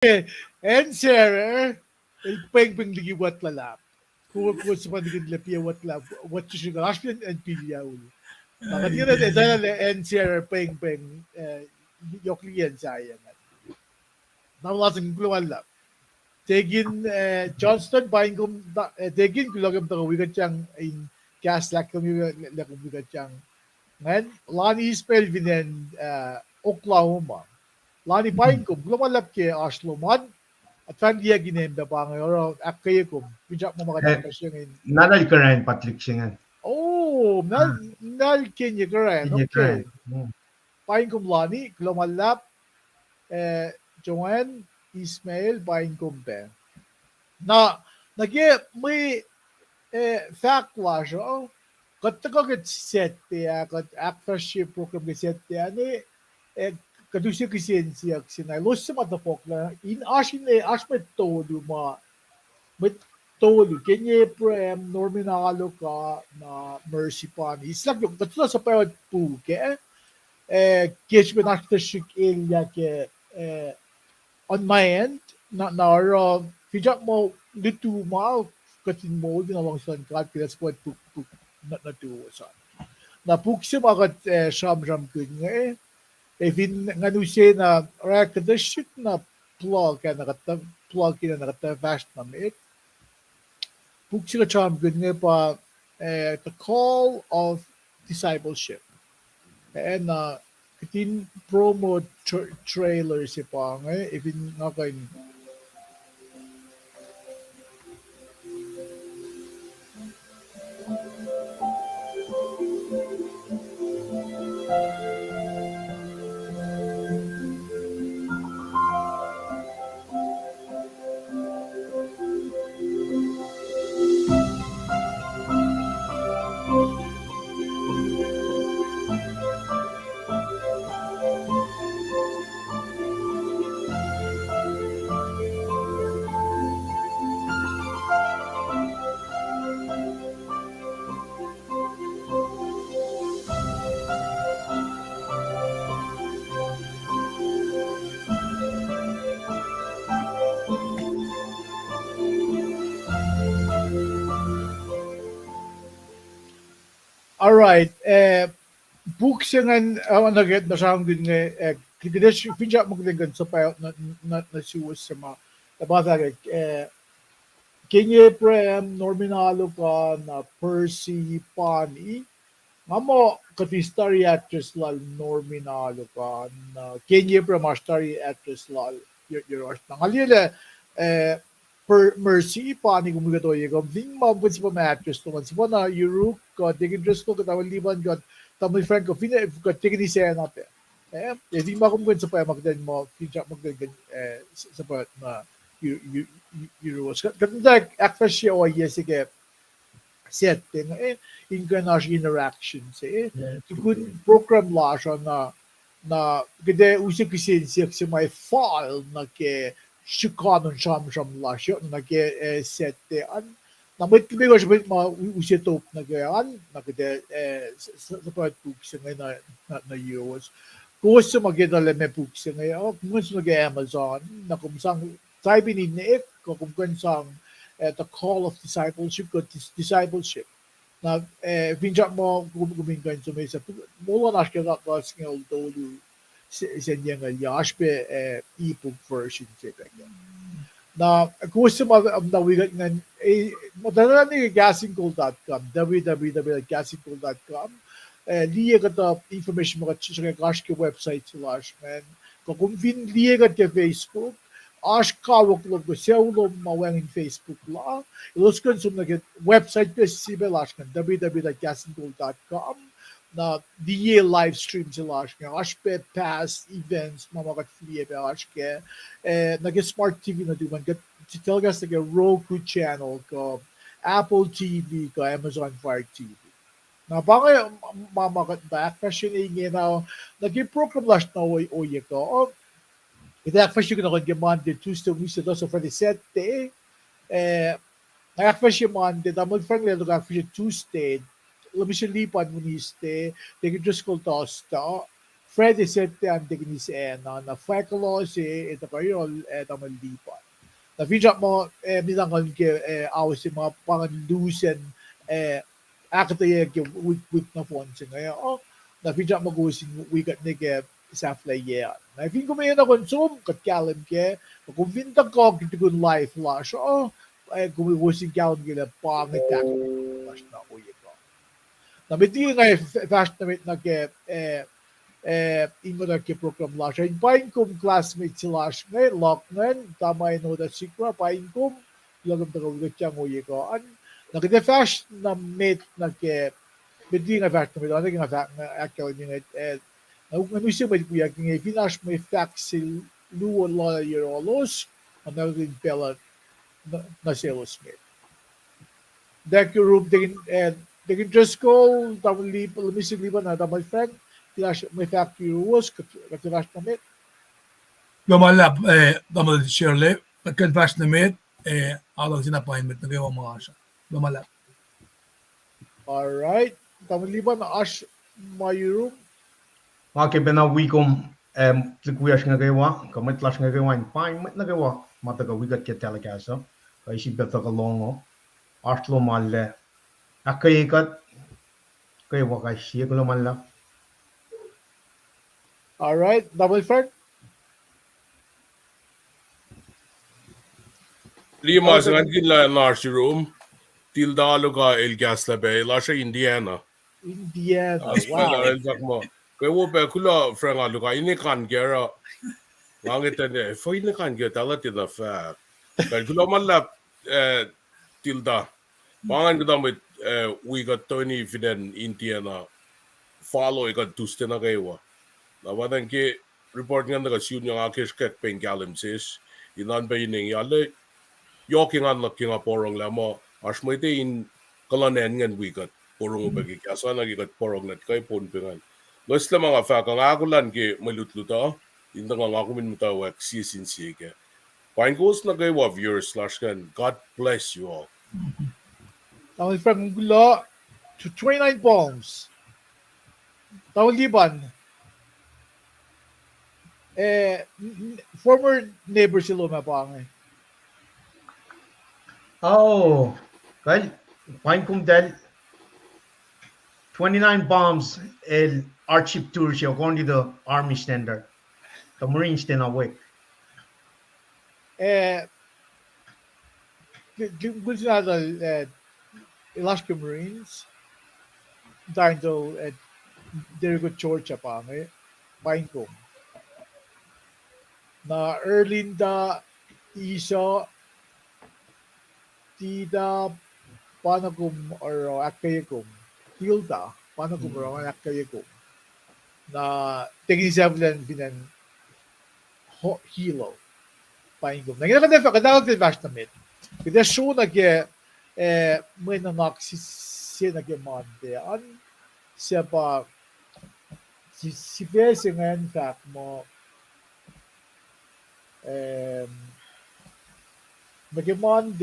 En Sarah, el peng ligiwat lalap. Kuwa sa pandigid lapia wat lap. What you should ashpin and pilya uli. Bakit yun na dahil en Sarah peng yok liyan saya. Nawasan guluan lap. Tegin Johnston buying kum tegin kulagam ta wigat chang in gas lak kami lakum wigat chang. Man, Lani spell vinen Oklahoma. Lani buying kum lumalap ke Ashloman. At fan dia ginem da pa ngayon akay kum. Pijak mo Eh, makadang pasyangin. nanay ka rin patliksingan. Oh, nal kenya karen. Hindi ka rin. Okay. Buying kum Lani lumalap Joanne Ismail buying kum pe. Na nage may fact la siya. Kat kagat sette ya kat actorship program ke sette ya ni kadusi kisin siya sinay los sa matapok na in asin as met todo met todo kenye prem norminalo ka na mercy pan islag yung katula sa pawad po ke kish met actorship ilya ke on my end na fijak mo dito mo katin mo ginawang san kat pilas po na tuwo sa na puksim agat sham kun nga Evin nga nu siya na rakadashit na plug ka nakata plug kina nakata fast na mit puksim ka cham kun nga pa the call of discipleship and katin promo trailer si pa nga evin nga kain alright buksangan naget na siyang din nga kikides pinja mo kailangan sa pa na siwas sa mga nabasa Kenya Prem nominalo ka na Percy Pani Mamo kati starry actress lal nominalo ka na Kenya Prem starry actress lal your nangalila Mercy Pani gumigato yung ding mabot si pa actress to man si pa na Europe ka tingin dress ko katawan liban ka tamay friend ko fina ka tingin ni siya natin di makumgun sa pa magdan mo fidya magdan sa pa na Euros katunda actress siya o yes sige setting international interactions tukun program la siya na gede usik kisin siya si may file na ke Chicago sham la siya na ke sette an na mit bigo siya ma usitop na gayan na gede sa part book siya na Euros kung sa magdala may book siya ngayon kung sa Amazon na kung sang sabi ni Nick kung sang the call of discipleship ko discipleship na pinja mo gumingan sa may sa mula na siya kakas ng altolo sa niya nga yashpe ebook version siya na kung sa mga nawigat nga madala ni gasingcool.com www.gasingcool.com liya ka ta information mo ka siya kash ke website sila man kung liya ka ke Facebook ash kawak log ko siya ulo mawang Facebook la ilos kan sum na website ko si belash kan www.gasingcool.com na diye live stream sila nga ash pe past events mamakat liya pe ash ke nag smart TV na duman kat talaga sa Roku channel ko Apple TV ko Amazon Fire TV na bangay mamakat back fashion ingin na nag-program lash na oy ko Nag-fashion ko na kung Monday, Tuesday, Wednesday, Thursday, Friday, Saturday. Nag-fashion Monday, damag friend lang nag-fashion Tuesday. Labi siya lipan mo niste. Nag-dress ko tosta. Fred sette an digni se na fakolo se ito kayo malipat. Na feature mo minangon ke awis mga pangalusen akta ke with na phone se ngayon na feature mo gusin wikat ni ke sa flyer. Na fin ko may na konsum kat kalam ke kung vinta ko kitikun life flash gumugusin kalam ke pangit tak flash na uye ko. Na meti nga fast na ke ingo ke program lash in pain kum classmates lash ngay lock ngan tamay no da sikra pain kum lagam da ko chang uye ko an nakita fast na mate na ke meti nga fast na meti nga fast na actually ni ano siya may kuya kung finash may faxil luo la yerolos ang naging pela na sales mate. Dek yung room they can just go tamang lumisig liban na tamang friend finash may factory rules katirash na mate. Lumalap, damal Shirley, pagka-fast na mate, alang sinappointment na gawa mga asya. Lumalap. Alright. Tamang liban na ash my room. Maki bena wikom tlikuyash nga gawa, kamit lash nga gawa in pain mit na gawa, mataga wigat ke telecasa, kay si beta ka longo, artlo malle, akayikat, kay wakay siya ko malla. Alright. Double friend. Lima sa ngin la large room. Tildalo ka el gas labe lasha Indiana. Indiana. Wow. Wow. Mo. Kaya wo be kula franga luka ini kan gera. Langit ene fo ini kan gera tala tila fa. Kaya kula malap tilda. Pangan kita mit we got Tony Fiden Indiana. Follow ikat tuste na kayo. Na wadan ke report nga na kasyon yung akish kek pen galimsis. Inan ba yun yung yale. Yoking anlak yung porong lamo. As mo ito in kalanen ngan wikat. Porong ubagi. Kasa nagikat porong nat kay ponpingan. Los la mga fa kang akulan ke malutluta. Inda nga ako min mutawak sisin sige. Fine goes na kayo of yours slash kan. God bless you all. Tamang friend gula to 29 pounds. Tamang liban. Former neighbor si Luma Pangay. Oh, kay pain kum del 29 bombs el Archip tour siya according to the Army standard. The Marines din awake. Gusto nata Alaska Marines. Dahil do Derigo Georgia Pangay. Pain ko. Na Erlinda Isa Tida Panagum or Akayakum Hilda Panagum or Akayakum na tingin siya binan hilo paingum. Naging kadawag din bash na mit. Kita show na ke may nanak siya na ke mande an siya pa si Pese ngayon fact mo naging mande